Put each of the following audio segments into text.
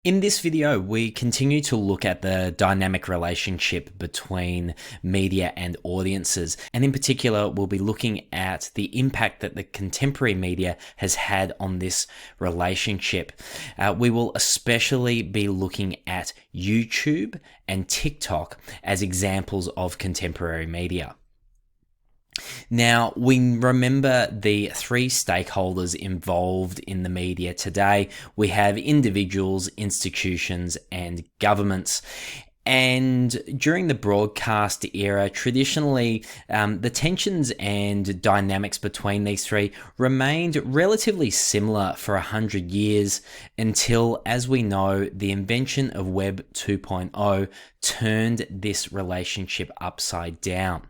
In this video, we continue to look at the dynamic relationship between media and audiences. And in particular, we'll be looking at the impact that the contemporary media has had on this relationship. We will especially be looking at YouTube and TikTok as examples of contemporary media. Now, we remember the three stakeholders involved in the media today. We have individuals, institutions, and governments. And during the broadcast era, traditionally, the tensions and dynamics between these three remained relatively similar for 100 years until, as we know, the invention of Web 2.0 turned this relationship upside down.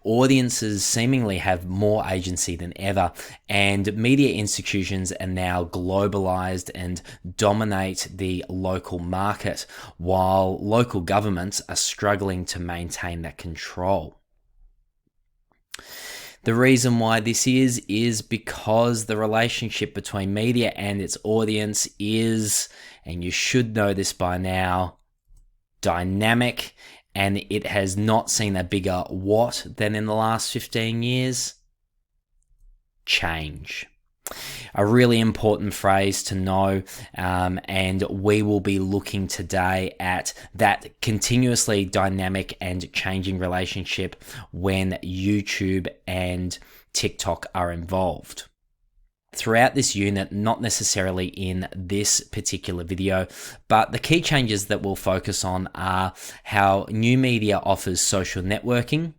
Audiences seemingly have more agency than ever, and media institutions are now globalized and dominate the local market, while local governments are struggling to maintain that control. The reason why this is because the relationship between media and its audience is, and you should know this by now, dynamic. And it has not seen a bigger what than in the last 15 years? Change. A really important phrase to know, and we will be looking today at that continuously dynamic and changing relationship when YouTube and TikTok are involved. Throughout this unit, not necessarily in this particular video, but the key changes that we'll focus on are how new media offers social networking.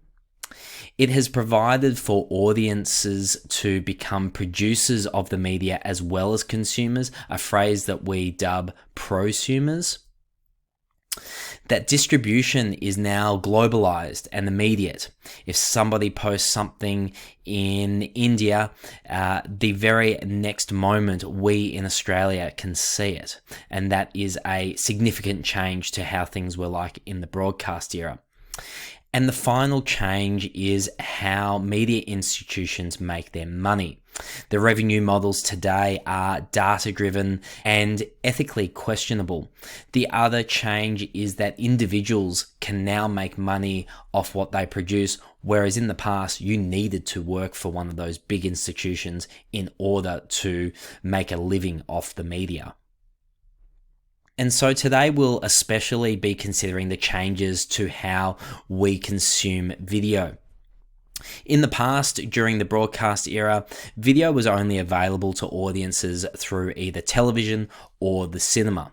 It has provided for audiences to become producers of the media as well as consumers, a phrase that we dub prosumers. That distribution is now globalized and immediate. If somebody posts something in India, the very next moment we in Australia can see it. And that is a significant change to how things were like in the broadcast era. And the final change is how media institutions make their money. The revenue models today are data-driven and ethically questionable. The other change is that individuals can now make money off what they produce, whereas in the past you needed to work for one of those big institutions in order to make a living off the media. And so today we'll especially be considering the changes to how we consume video. In the past, during the broadcast era, video was only available to audiences through either television or the cinema.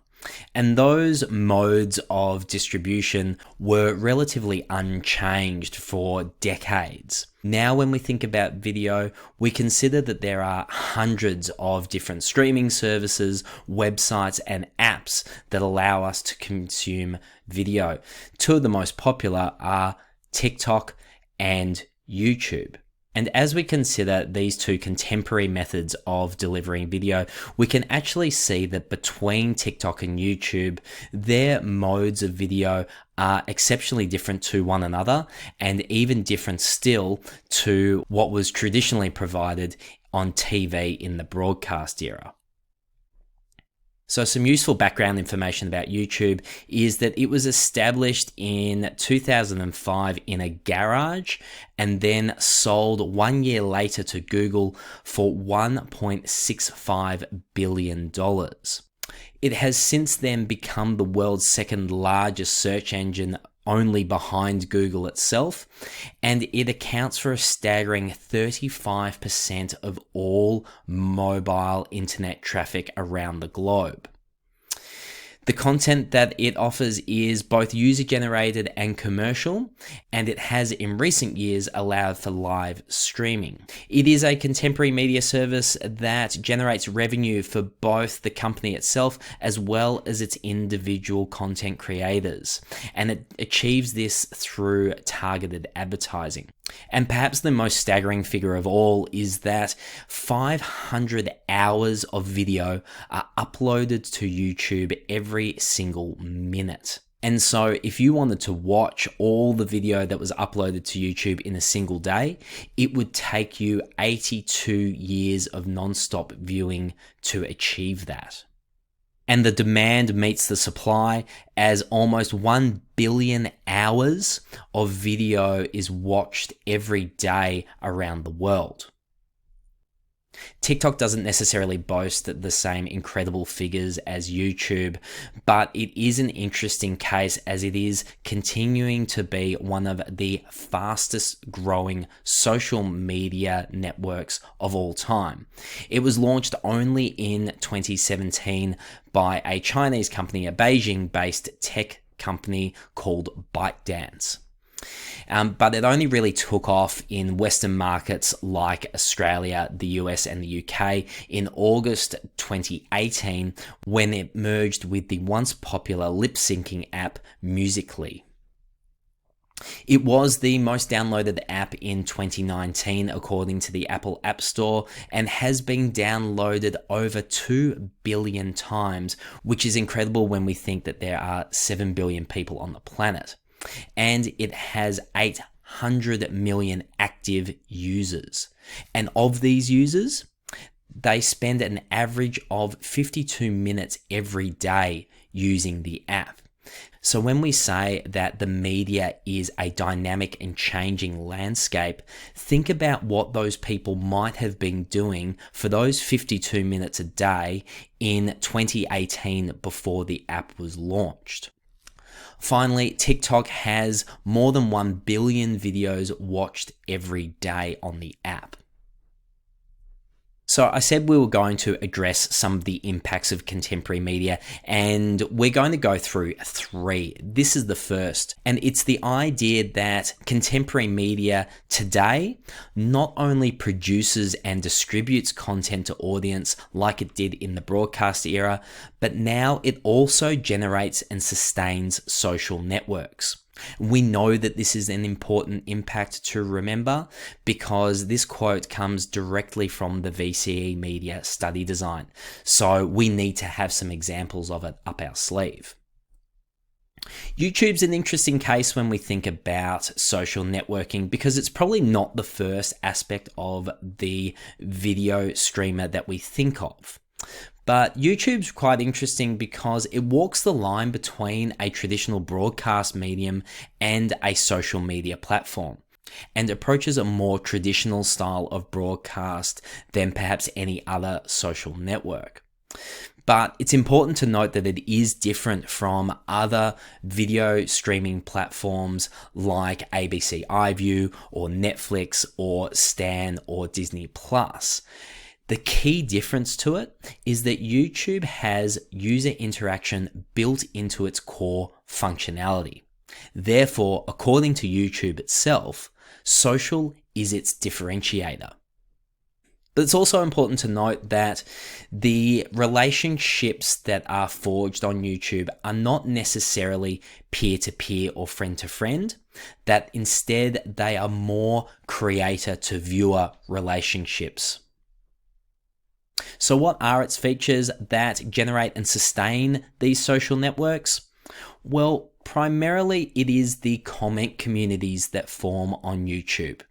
And those modes of distribution were relatively unchanged for decades. Now, when we think about video, we consider that there are hundreds of different streaming services, websites, and apps that allow us to consume video. Two of the most popular are TikTok and YouTube. And as we consider these two contemporary methods of delivering video, we can actually see that between TikTok and YouTube, their modes of video are exceptionally different to one another, and even different still to what was traditionally provided on TV in the broadcast era. So some useful background information about YouTube is that it was established in 2005 in a garage and then sold 1 year later to Google for $1.65 billion. It has since then become the world's second largest search engine, only behind Google itself, and it accounts for a staggering 35% of all mobile internet traffic around the globe. The content that it offers is both user-generated and commercial, and it has in recent years allowed for live streaming. It is a contemporary media service that generates revenue for both the company itself as well as its individual content creators, and it achieves this through targeted advertising. And perhaps the most staggering figure of all is that 500 hours of video are uploaded to YouTube every single minute. And so if you wanted to watch all the video that was uploaded to YouTube in a single day, it would take you 82 years of non-stop viewing to achieve that. And the demand meets the supply as almost 1 billion hours of video is watched every day around the world. TikTok doesn't necessarily boast the same incredible figures as YouTube, but it is an interesting case as it is continuing to be one of the fastest growing social media networks of all time. It was launched only in 2017 by a Chinese company, a Beijing-based tech company called ByteDance. But it only really took off in Western markets like Australia, the US, and the UK in August 2018 when it merged with the once popular lip-syncing app Musical.ly. It was the most downloaded app in 2019 according to the Apple App Store and has been downloaded over 2 billion times, which is incredible when we think that there are 7 billion people on the planet. And it has 800 million active users. And of these users, they spend an average of 52 minutes every day using the app. So when we say that the media is a dynamic and changing landscape, think about what those people might have been doing for those 52 minutes a day in 2018 before the app was launched. Finally, TikTok has more than 1 billion videos watched every day on the app. So I said we were going to address some of the impacts of contemporary media, and we're going to go through 3. This is the first, and it's the idea that contemporary media today not only produces and distributes content to audience like it did in the broadcast era, but now it also generates and sustains social networks. We know that this is an important impact to remember because this quote comes directly from the VCE Media Study Design. So we need to have some examples of it up our sleeve. YouTube's an interesting case when we think about social networking because it's probably not the first aspect of the video streamer that we think of. But YouTube's quite interesting because it walks the line between a traditional broadcast medium and a social media platform, and approaches a more traditional style of broadcast than perhaps any other social network. But it's important to note that it is different from other video streaming platforms like ABC iView or Netflix or Stan or Disney+. The key difference to it is that YouTube has user interaction built into its core functionality. Therefore, according to YouTube itself, social is its differentiator. But it's also important to note that the relationships that are forged on YouTube are not necessarily peer-to-peer or friend-to-friend, that instead they are more creator-to-viewer relationships. So what are its features that generate and sustain these social networks? Well, primarily it is the comment communities that form on YouTube.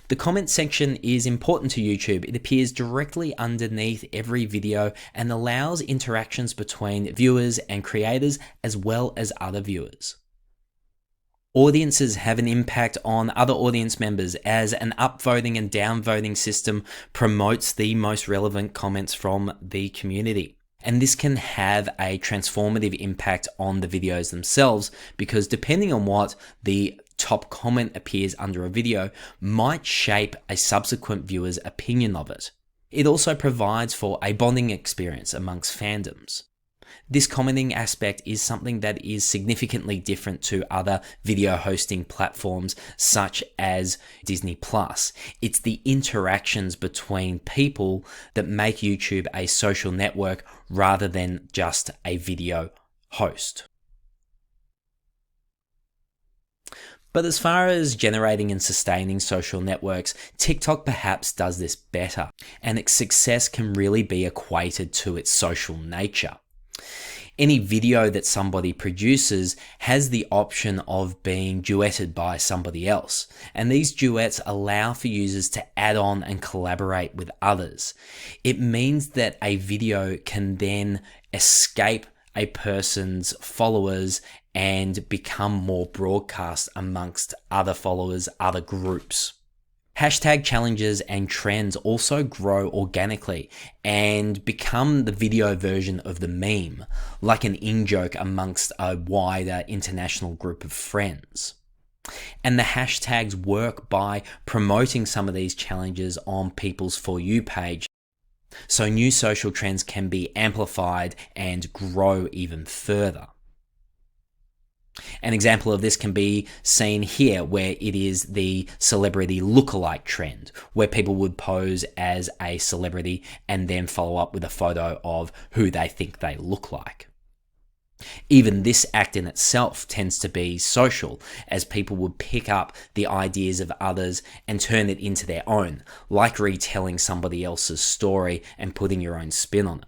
The comment section is important to YouTube. It appears directly underneath every video and allows interactions between viewers and creators as well as other viewers. Audiences have an impact on other audience members as an upvoting and downvoting system promotes the most relevant comments from the community. And this can have a transformative impact on the videos themselves because depending on what the top comment appears under a video might shape a subsequent viewer's opinion of it. It also provides for a bonding experience amongst fandoms. This commenting aspect is something that is significantly different to other video hosting platforms such as Disney+. It's the interactions between people that make YouTube a social network rather than just a video host. But as far as generating and sustaining social networks, TikTok perhaps does this better, and its success can really be equated to its social nature. Any video that somebody produces has the option of being duetted by somebody else, and these duets allow for users to add on and collaborate with others. It means that a video can then escape a person's followers and become more broadcast amongst other followers, other groups. Hashtag challenges and trends also grow organically and become the video version of the meme, like an in-joke amongst a wider international group of friends. And the hashtags work by promoting some of these challenges on people's For You page, so new social trends can be amplified and grow even further. An example of this can be seen here, where it is the celebrity lookalike trend, where people would pose as a celebrity and then follow up with a photo of who they think they look like. Even this act in itself tends to be social, as people would pick up the ideas of others and turn it into their own, like retelling somebody else's story and putting your own spin on it.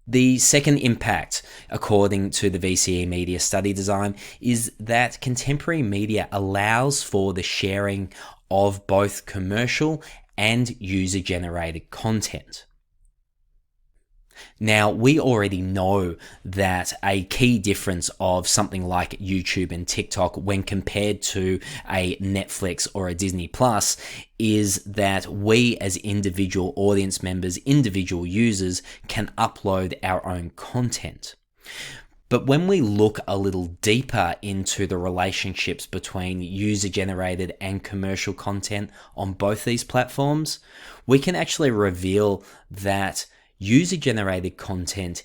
The second impact, according to the VCE Media Study Design, is that contemporary media allows for the sharing of both commercial and user-generated content. Now, we already know that a key difference of something like YouTube and TikTok when compared to a Netflix or a Disney Plus is that we as individual audience members, individual users, can upload our own content. But when we look a little deeper into the relationships between user-generated and commercial content on both these platforms, we can actually reveal that user-generated content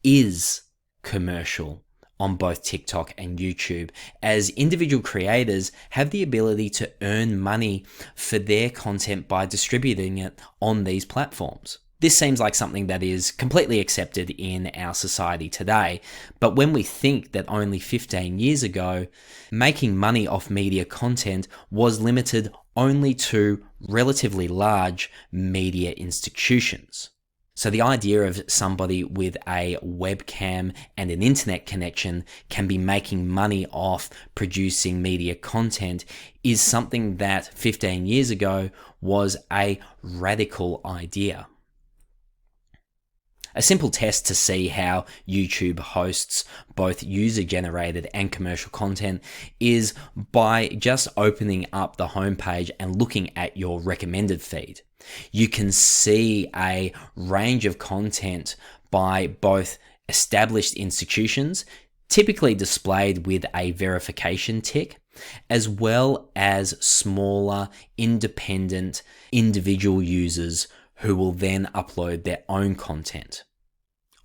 is commercial on both TikTok and YouTube, as individual creators have the ability to earn money for their content by distributing it on these platforms. This seems like something that is completely accepted in our society today, but when we think that only 15 years ago, making money off media content was limited only to relatively large media institutions. So the idea of somebody with a webcam and an internet connection can be making money off producing media content is something that 15 years ago was a radical idea. A simple test to see how YouTube hosts both user-generated and commercial content is by just opening up the homepage and looking at your recommended feed. You can see a range of content by both established institutions, typically displayed with a verification tick, as well as smaller, independent, individual users who will then upload their own content.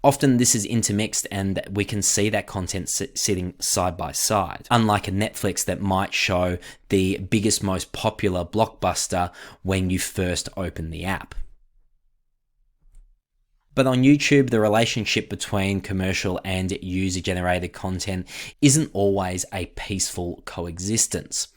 Often this is intermixed and we can see that content sitting side by side, unlike a Netflix that might show the biggest, most popular blockbuster when you first open the app. But on YouTube, the relationship between commercial and user-generated content isn't always a peaceful coexistence.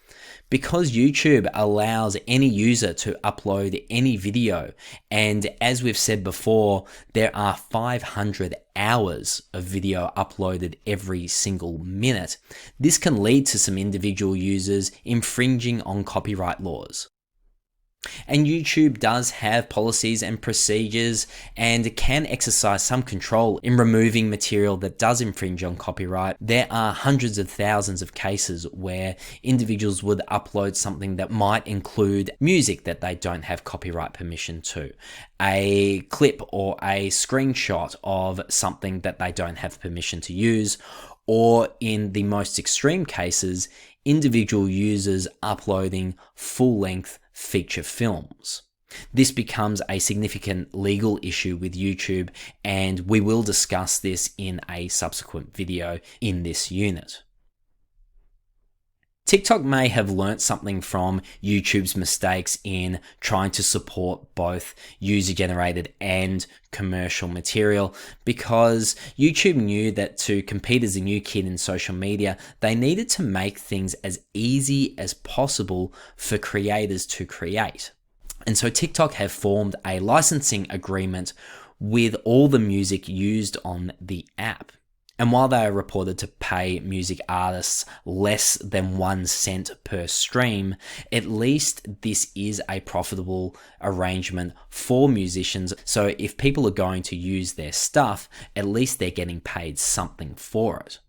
Because YouTube allows any user to upload any video, and as we've said before, there are 500 hours of video uploaded every single minute, this can lead to some individual users infringing on copyright laws. And YouTube does have policies and procedures and can exercise some control in removing material that does infringe on copyright. There are hundreds of thousands of cases where individuals would upload something that might include music that they don't have copyright permission to, a clip or a screenshot of something that they don't have permission to use, or in the most extreme cases, individual users uploading full-length feature films. This becomes a significant legal issue with YouTube, and we will discuss this in a subsequent video in this unit. TikTok may have learnt something from YouTube's mistakes in trying to support both user-generated and commercial material, because YouTube knew that to compete as a new kid in social media, they needed to make things as easy as possible for creators to create. And so TikTok have formed a licensing agreement with all the music used on the app. And while they are reported to pay music artists less than 1 cent per stream, at least this is a profitable arrangement for musicians. So if people are going to use their stuff, at least they're getting paid something for it.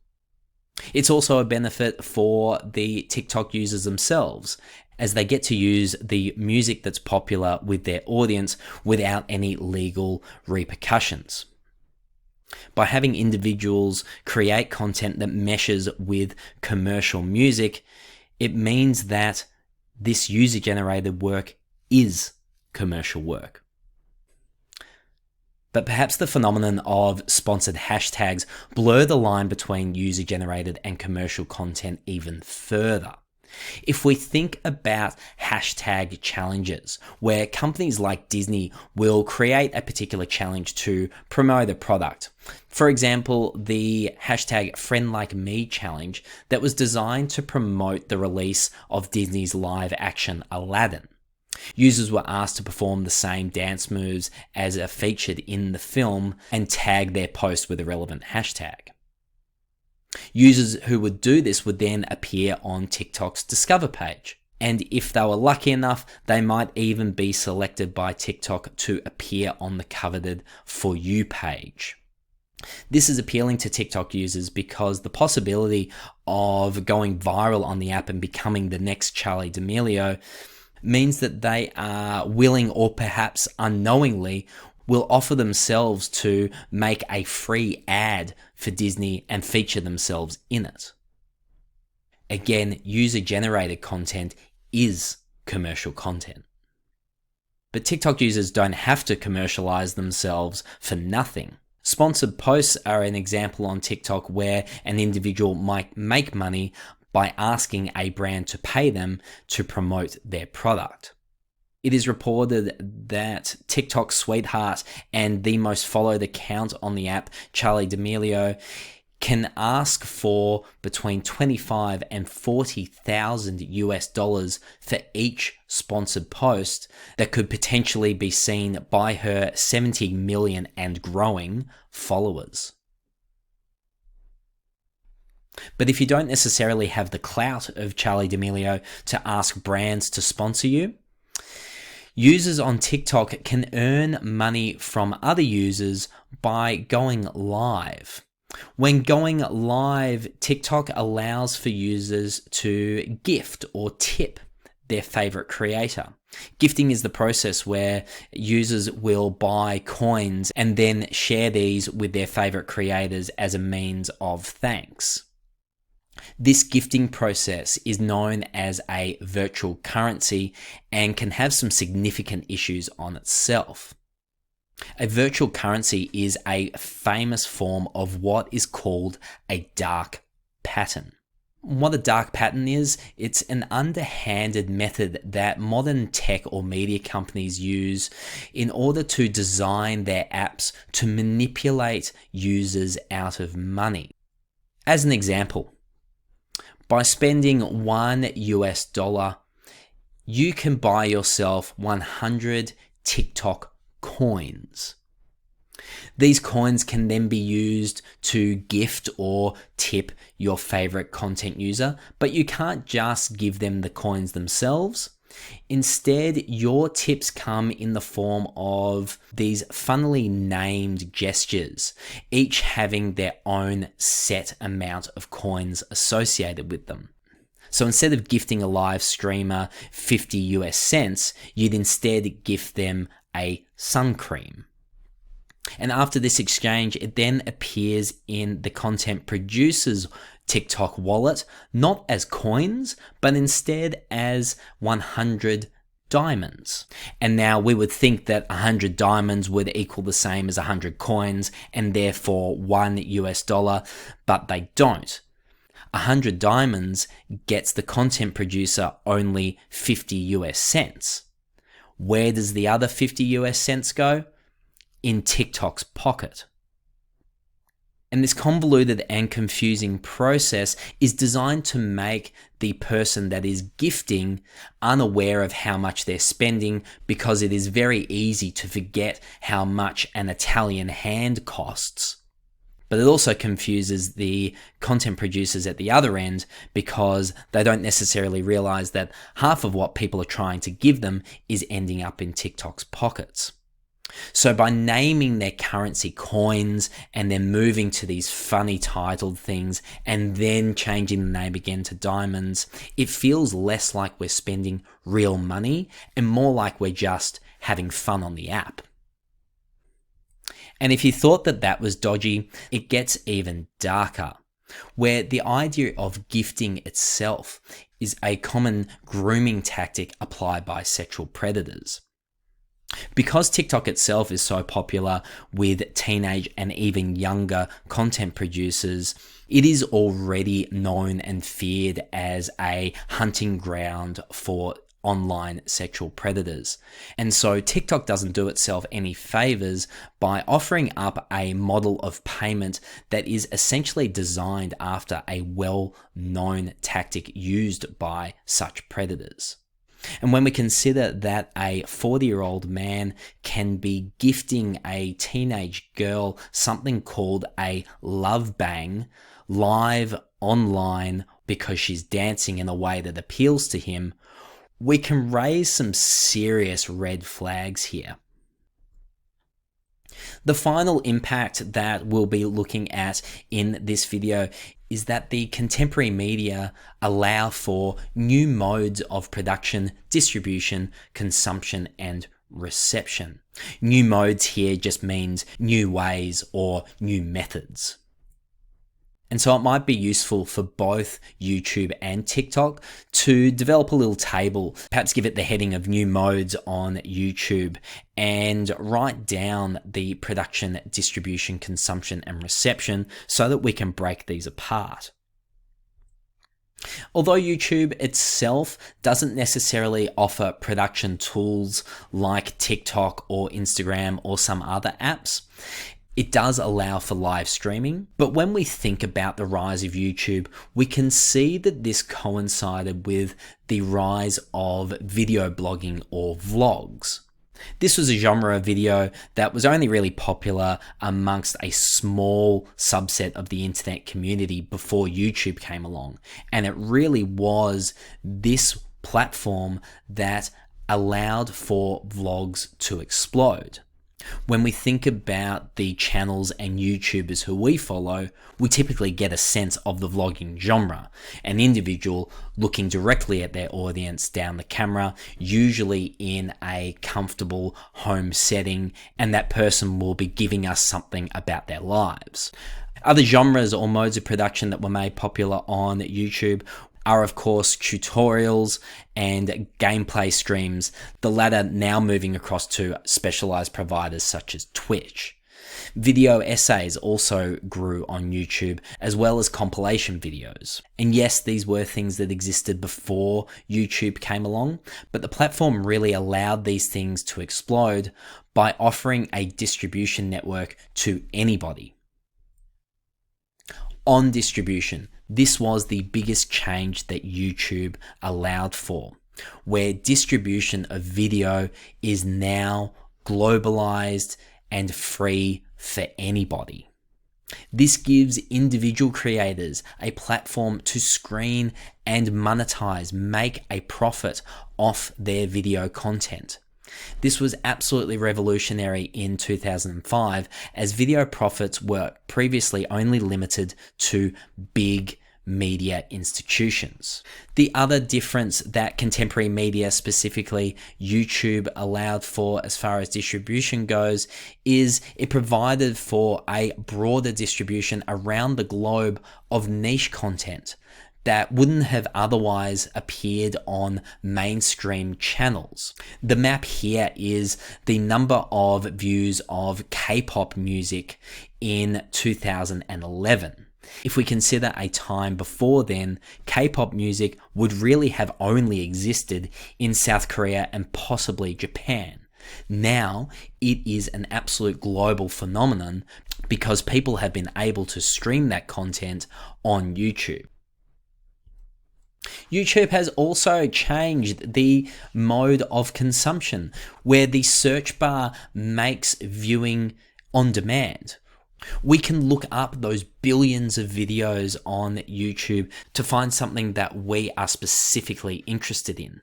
It's also a benefit for the TikTok users themselves, as they get to use the music that's popular with their audience without any legal repercussions. By having individuals create content that meshes with commercial music, it means that this user-generated work is commercial work. But perhaps the phenomenon of sponsored hashtags blur the line between user-generated and commercial content even further. If we think about hashtag challenges, where companies like Disney will create a particular challenge to promote a product. For example, the hashtag #FriendLikeMe challenge that was designed to promote the release of Disney's live action Aladdin. Users were asked to perform the same dance moves as are featured in the film and tag their post with a relevant hashtag. Users who would do this would then appear on TikTok's Discover page. And if they were lucky enough, they might even be selected by TikTok to appear on the coveted For You page. This is appealing to TikTok users because the possibility of going viral on the app and becoming the next Charli D'Amelio means that they are willing, or perhaps unknowingly, will offer themselves to make a free ad for Disney and feature themselves in it. Again, user-generated content is commercial content. But TikTok users don't have to commercialize themselves for nothing. Sponsored posts are an example on TikTok where an individual might make money by asking a brand to pay them to promote their product. It is reported that TikTok sweetheart and the most followed account on the app, Charli D'Amelio, can ask for between $25,000 and $40,000 for each sponsored post that could potentially be seen by her 70 million and growing followers. But if you don't necessarily have the clout of Charli D'Amelio to ask brands to sponsor you, users on TikTok can earn money from other users by going live. When going live, TikTok allows for users to gift or tip their favorite creator. Gifting is the process where users will buy coins and then share these with their favorite creators as a means of thanks. This gifting process is known as a virtual currency and can have some significant issues on itself. A virtual currency is a famous form of what is called a dark pattern. What a dark pattern is, it's an underhanded method that modern tech or media companies use in order to design their apps to manipulate users out of money. As an example, by spending $1, you can buy yourself 100 TikTok coins. These coins can then be used to gift or tip your favorite content user, but you can't just give them the coins themselves. Instead, your tips come in the form of these funnily named gestures, each having their own set amount of coins associated with them. So instead of gifting a live streamer 50 US cents, you'd instead gift them a sun cream. And after this exchange, it then appears in the content producer's TikTok wallet, not as coins, but instead as 100 diamonds. And now we would think that 100 diamonds would equal the same as 100 coins and therefore $1, but they don't. 100 diamonds gets the content producer only 50 US cents. Where does the other 50 US cents go? In TikTok's pocket. And this convoluted and confusing process is designed to make the person that is gifting unaware of how much they're spending, because it is very easy to forget how much an Italian hand costs. But it also confuses the content producers at the other end, because they don't necessarily realize that half of what people are trying to give them is ending up in TikTok's pockets. So by naming their currency coins and then moving to these funny titled things and then changing the name again to diamonds, it feels less like we're spending real money and more like we're just having fun on the app. And if you thought that that was dodgy, it gets even darker, where the idea of gifting itself is a common grooming tactic applied by sexual predators. Because TikTok itself is so popular with teenage and even younger content producers, it is already known and feared as a hunting ground for online sexual predators. And so TikTok doesn't do itself any favors by offering up a model of payment that is essentially designed after a well-known tactic used by such predators. And when we consider that a 40-year-old man can be gifting a teenage girl something called a love bang live online because she's dancing in a way that appeals to him, we can raise some serious red flags here. The final impact that we'll be looking at in this video is that the contemporary media allow for new modes of production, distribution, consumption, and reception. New modes here just means new ways or new methods. And so it might be useful for both YouTube and TikTok to develop a little table, perhaps give it the heading of new modes on YouTube, and write down the production, distribution, consumption, and reception so that we can break these apart. Although YouTube itself doesn't necessarily offer production tools like TikTok or Instagram or some other apps, it does allow for live streaming, but when we think about the rise of YouTube, we can see that this coincided with the rise of video blogging or vlogs. This was a genre of video that was only really popular amongst a small subset of the internet community before YouTube came along, and it really was this platform that allowed for vlogs to explode. When we think about the channels and YouTubers who we follow, we typically get a sense of the vlogging genre. An individual looking directly at their audience down the camera, usually in a comfortable home setting, and that person will be giving us something about their lives. Other genres or modes of production that were made popular on YouTube are of course tutorials and gameplay streams, the latter now moving across to specialized providers such as Twitch. Video essays also grew on YouTube, as well as compilation videos. And yes, these were things that existed before YouTube came along, but the platform really allowed these things to explode by offering a distribution network to anybody. On distribution, this was the biggest change that YouTube allowed for, where distribution of video is now globalized and free for anybody. This gives individual creators a platform to screen and monetize, make a profit off their video content. This was absolutely revolutionary in 2005, as video profits were previously only limited to big media institutions. The other difference that contemporary media, specifically YouTube, allowed for as far as distribution goes is it provided for a broader distribution around the globe of niche content that wouldn't have otherwise appeared on mainstream channels. The map here is the number of views of K-pop music in 2011. If we consider a time before then, K-pop music would really have only existed in South Korea and possibly Japan. Now, it is an absolute global phenomenon because people have been able to stream that content on YouTube. YouTube has also changed the mode of consumption, where the search bar makes viewing on demand. We can look up those billions of videos on YouTube to find something that we are specifically interested in.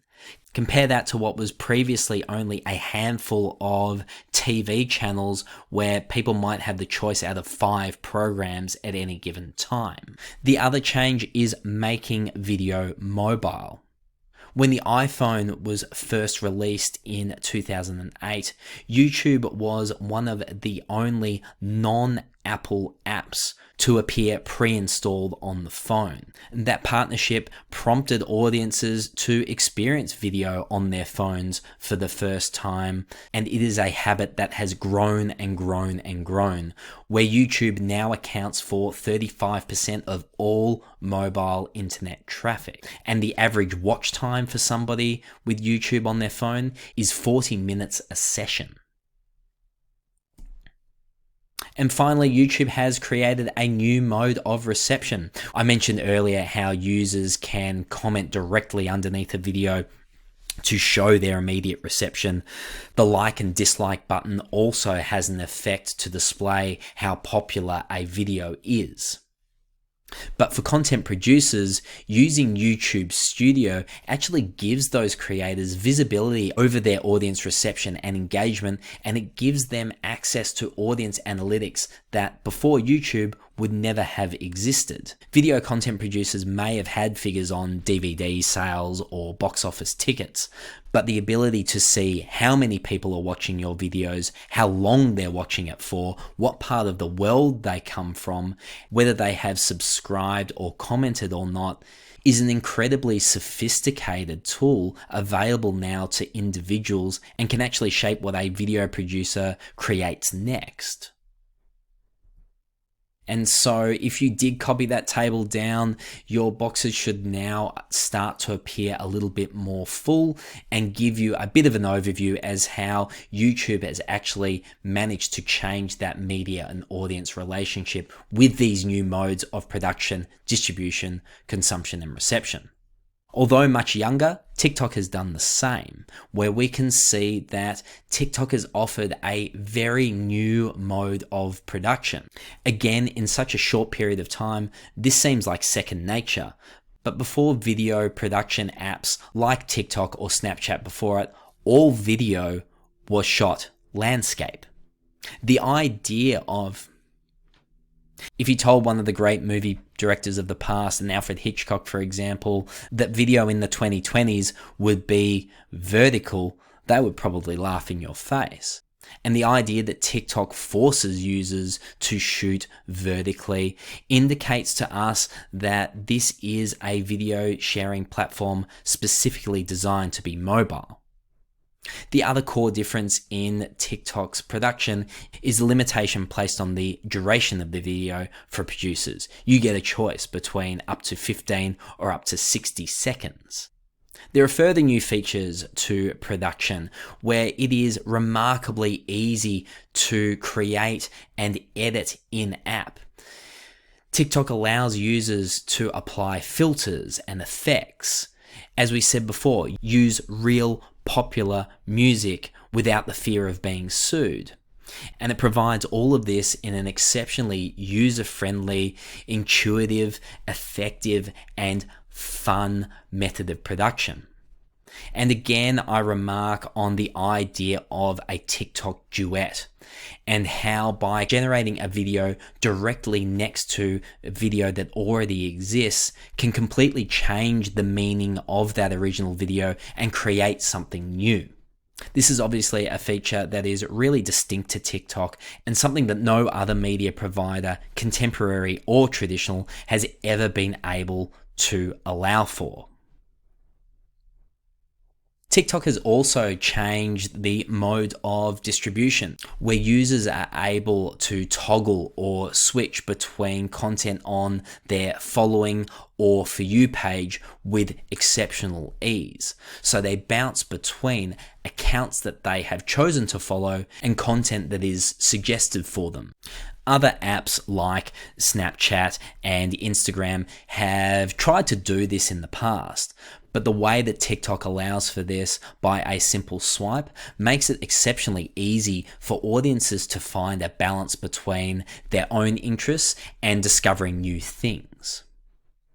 Compare that to what was previously only a handful of TV channels where people might have the choice out of 5 programs at any given time. The other change is making video mobile. When the iPhone was first released in 2008, YouTube was one of the only non-Apple apps to appear pre-installed on the phone. That partnership prompted audiences to experience video on their phones for the first time, and it is a habit that has grown and grown and grown, where YouTube now accounts for 35% of all mobile internet traffic. And the average watch time for somebody with YouTube on their phone is 40 minutes a session. And finally, YouTube has created a new mode of reception. I mentioned earlier how users can comment directly underneath a video to show their immediate reception. The like and dislike button also has an effect to display how popular a video is. But for content producers, using YouTube Studio actually gives those creators visibility over their audience reception and engagement, and it gives them access to audience analytics that before YouTube would never have existed. Video content producers may have had figures on DVD sales or box office tickets, but the ability to see how many people are watching your videos, how long they're watching it for, what part of the world they come from, whether they have subscribed or commented or not, is an incredibly sophisticated tool available now to individuals and can actually shape what a video producer creates next. And so if you did copy that table down, your boxes should now start to appear a little bit more full and give you a bit of an overview as how YouTube has actually managed to change that media and audience relationship with these new modes of production, distribution, consumption, and reception. Although much younger, TikTok has done the same, where we can see that TikTok has offered a very new mode of production. Again, in such a short period of time, this seems like second nature. But before video production apps like TikTok or Snapchat before it, all video was shot landscape. The idea of if you told one of the great movie directors of the past, and Alfred Hitchcock, for example, that video in the 2020s would be vertical, they would probably laugh in your face. And the idea that TikTok forces users to shoot vertically indicates to us that this is a video sharing platform specifically designed to be mobile. The other core difference in TikTok's production is the limitation placed on the duration of the video for producers. You get a choice between up to 15 or up to 60 seconds. There are further new features to production where it is remarkably easy to create and edit in-app. TikTok allows users to apply filters and effects. As we said before, use real popular music without the fear of being sued. And it provides all of this in an exceptionally user-friendly, intuitive, effective, and fun method of production. And again, I remark on the idea of a TikTok duet and how by generating a video directly next to a video that already exists can completely change the meaning of that original video and create something new. This is obviously a feature that is really distinct to TikTok and something that no other media provider, contemporary or traditional, has ever been able to allow for. TikTok has also changed the mode of distribution, where users are able to toggle or switch between content on their following or For You page with exceptional ease. So they bounce between accounts that they have chosen to follow and content that is suggested for them. Other apps like Snapchat and Instagram have tried to do this in the past, but the way that TikTok allows for this by a simple swipe makes it exceptionally easy for audiences to find a balance between their own interests and discovering new things.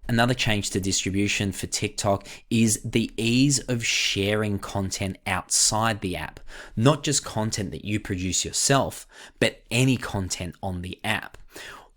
Another change to distribution for TikTok is the ease of sharing content outside the app, not just content that you produce yourself, but any content on the app,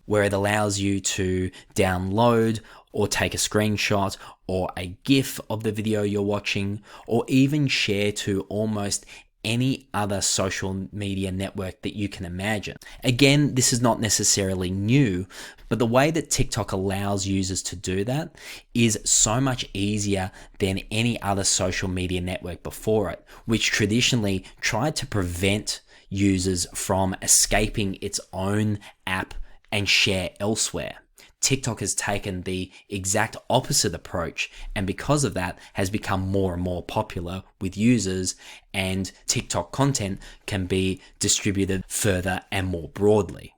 where it allows you to download or take a screenshot or a GIF of the video you're watching, or even share to almost any other social media network that you can imagine. Again, this is not necessarily new, but the way that TikTok allows users to do that is so much easier than any other social media network before it, which traditionally tried to prevent users from escaping its own app and share elsewhere. TikTok has taken the exact opposite approach, and because of that has become more and more popular with users, and TikTok content can be distributed further and more broadly.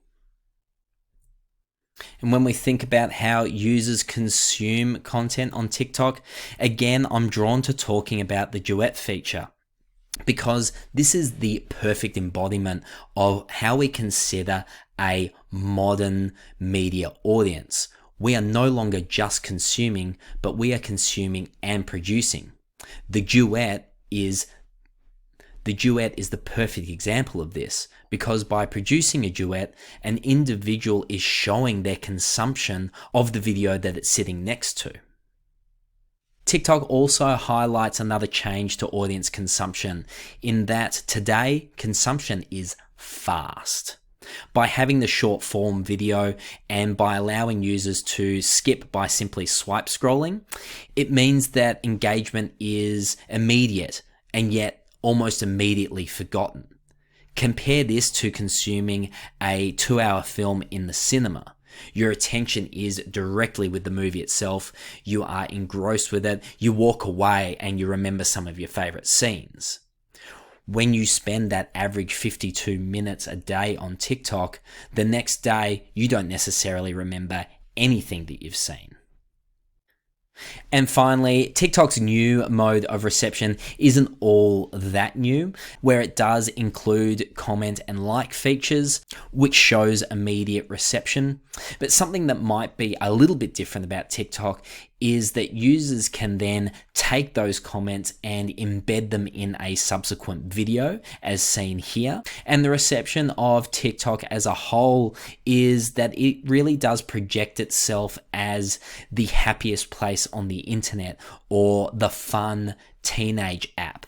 And when we think about how users consume content on TikTok, again, I'm drawn to talking about the duet feature, because this is the perfect embodiment of how we consider a modern media audience. We are no longer just consuming, but we are consuming and producing. The duet is the perfect example of this, because by producing a duet, an individual is showing their consumption of the video that it's sitting next to. TikTok also highlights another change to audience consumption, in that today consumption is fast. By having the short form video and by allowing users to skip by simply swipe scrolling, it means that engagement is immediate and yet almost immediately forgotten. Compare this to consuming a 2-hour film in the cinema. Your attention is directly with the movie itself. You are engrossed with it. You walk away and you remember some of your favorite scenes. When you spend that average 52 minutes a day on TikTok, the next day you don't necessarily remember anything that you've seen. And finally, TikTok's new mode of reception isn't all that new, where it does include comment and like features, which shows immediate reception. But something that might be a little bit different about TikTok is that users can then take those comments and embed them in a subsequent video, as seen here. And the reception of TikTok as a whole is that it really does project itself as the happiest place on the internet, or the fun teenage app.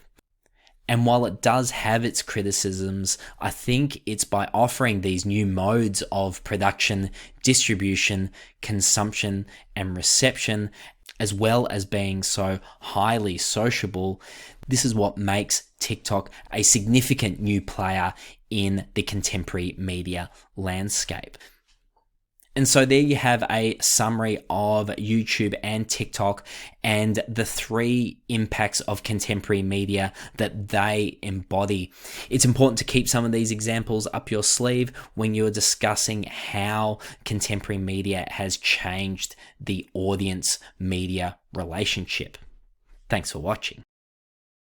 And while it does have its criticisms, I think it's by offering these new modes of production, distribution, consumption, and reception, as well as being so highly sociable, this is what makes TikTok a significant new player in the contemporary media landscape. And so there you have a summary of YouTube and TikTok and the 3 impacts of contemporary media that they embody. It's important to keep some of these examples up your sleeve when you're discussing how contemporary media has changed the audience-media relationship. Thanks for watching.